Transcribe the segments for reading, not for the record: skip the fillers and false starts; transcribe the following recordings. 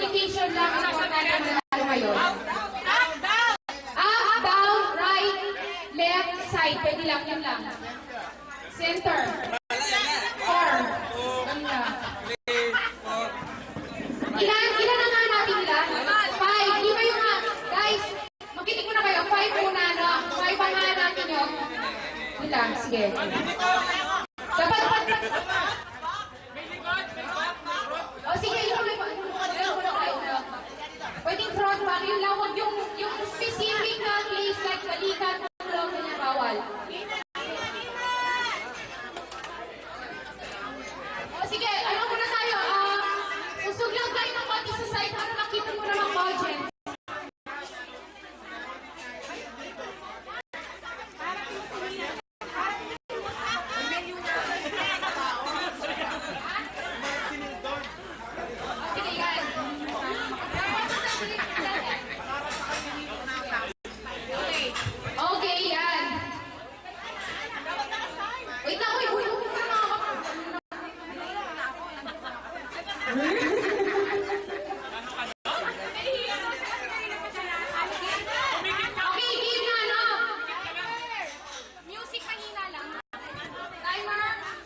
Repetition lang ang importante na nanalo ngayon. Up, down, right, left, side. Pwede lang, yun lang. Center. 4. Ilan na nga natin nila? 5. Di ba yung nga? Guys, makinig muna kayo. 5 muna, no? 5 ang nga natin yun. Yun lang, sige. Dapat, o sige, yun lang. Pwedeng front back, yun lang. Huwag yung specific na place like balikan, tulong, ganyan, bawal. O sige, ano muna tayo? Usog lang tayo ng konti sa side para makita mo naman audience.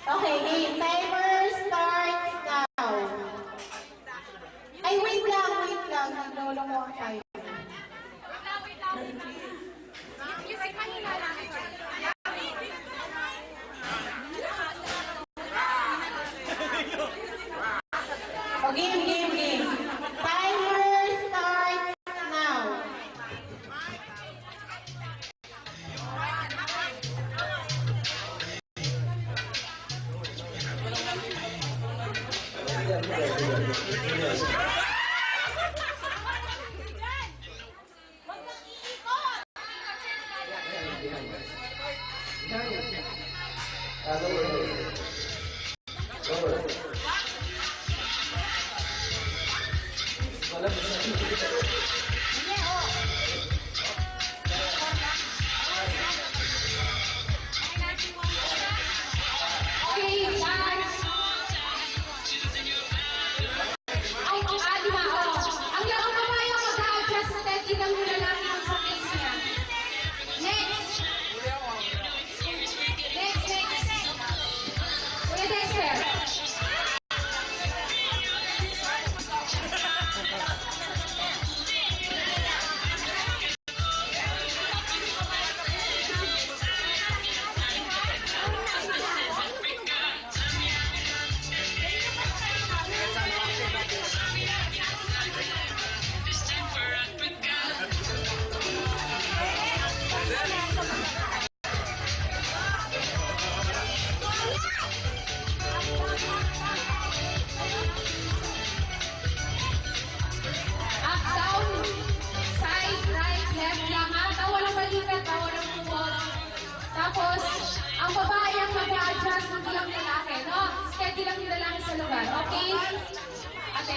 Okay, timer starts now. Ay, wait lang. Naglolo mo ang timer. Music kanina lang. O, game. Timer starts now. Tapos, ang babae ang mag-a-adjust, hindi lang lalaki, no? Steady lang yung lalaki sa lugar, okay? Ate.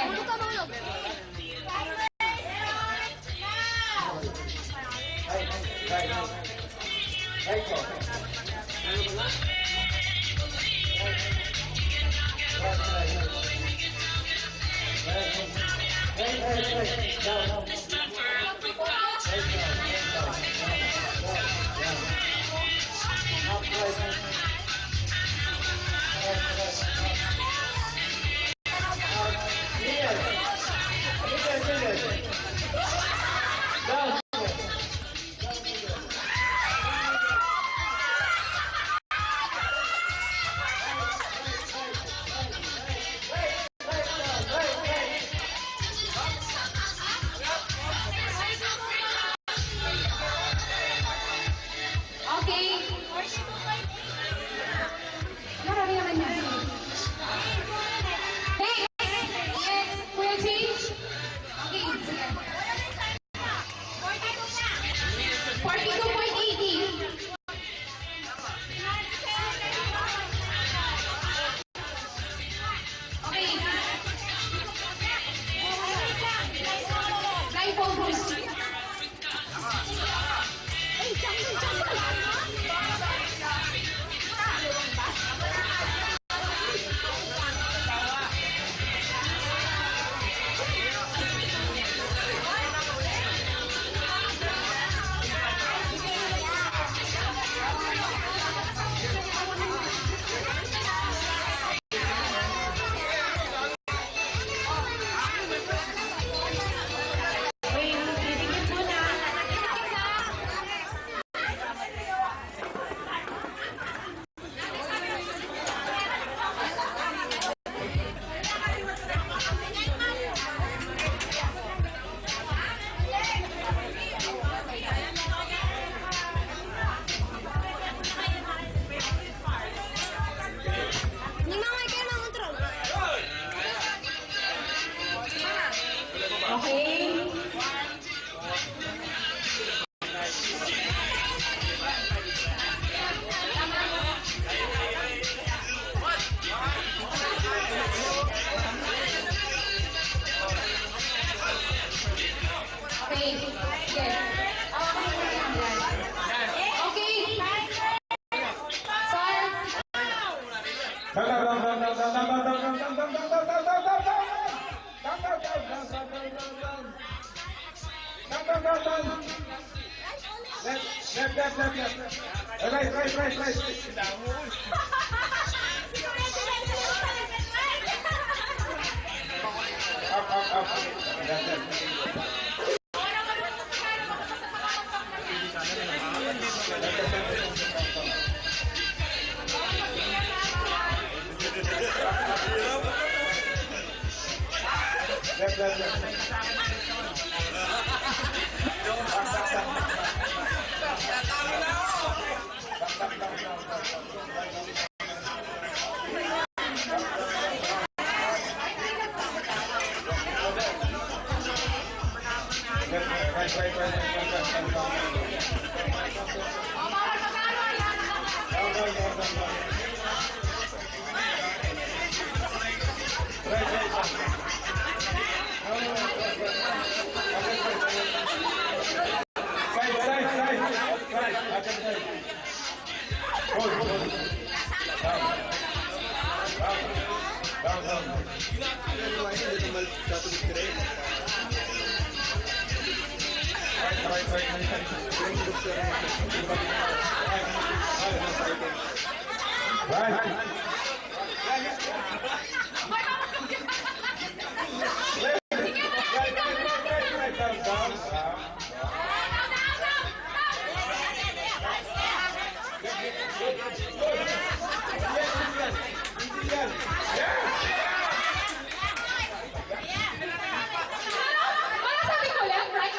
Ano sabi ko lang, right?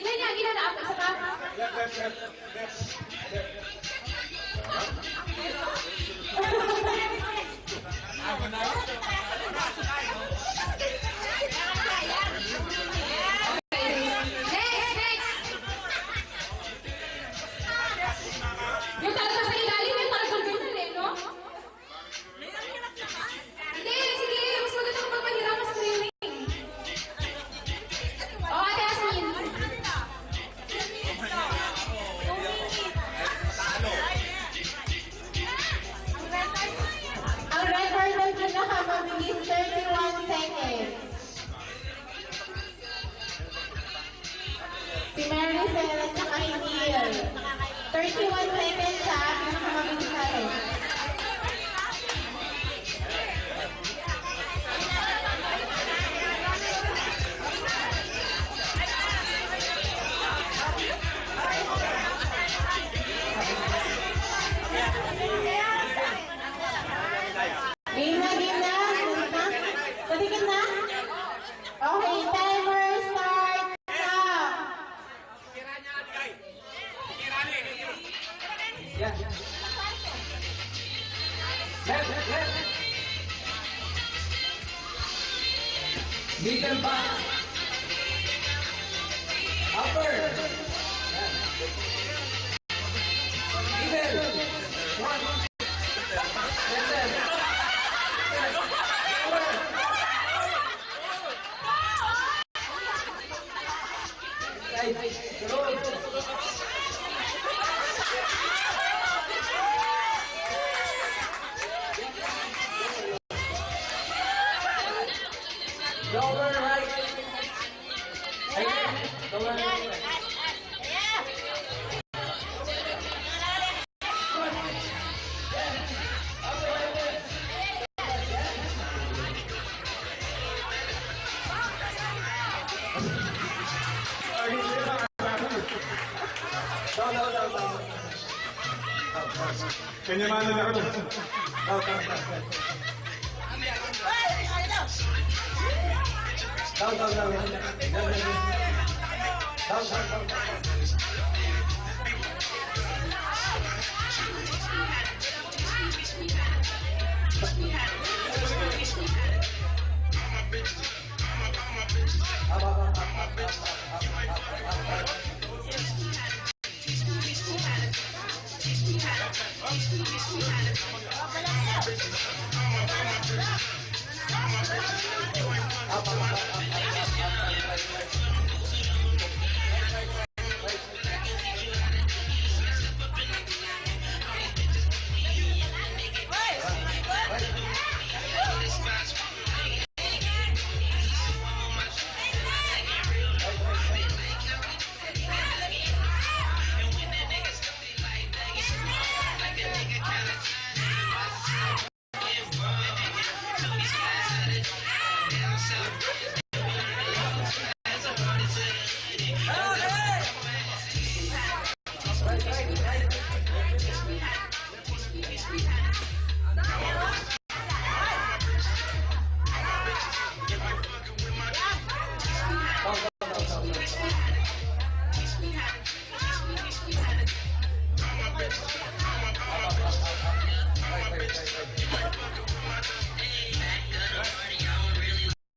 Ilan yan? Ilan na? Isa pa? Next! Yung taas sa ilalim, yung parang sulbunan eh, no? Hindi, sige, mas maganda kung magpahirap sa swimming. Oh, Ate Asmin. Ang record ng pinakamabilis, 31 seconds. Si Maricel at saka si Neil. 31 seconds ha, pinakamabilis natin. Game na, game na. Patikin na? Okay, timer start now. Middle back. Upper. Middle. One. Center. Right. Lower right. Lower right. Kenyamanan ako dun. Go, go, go, go, go.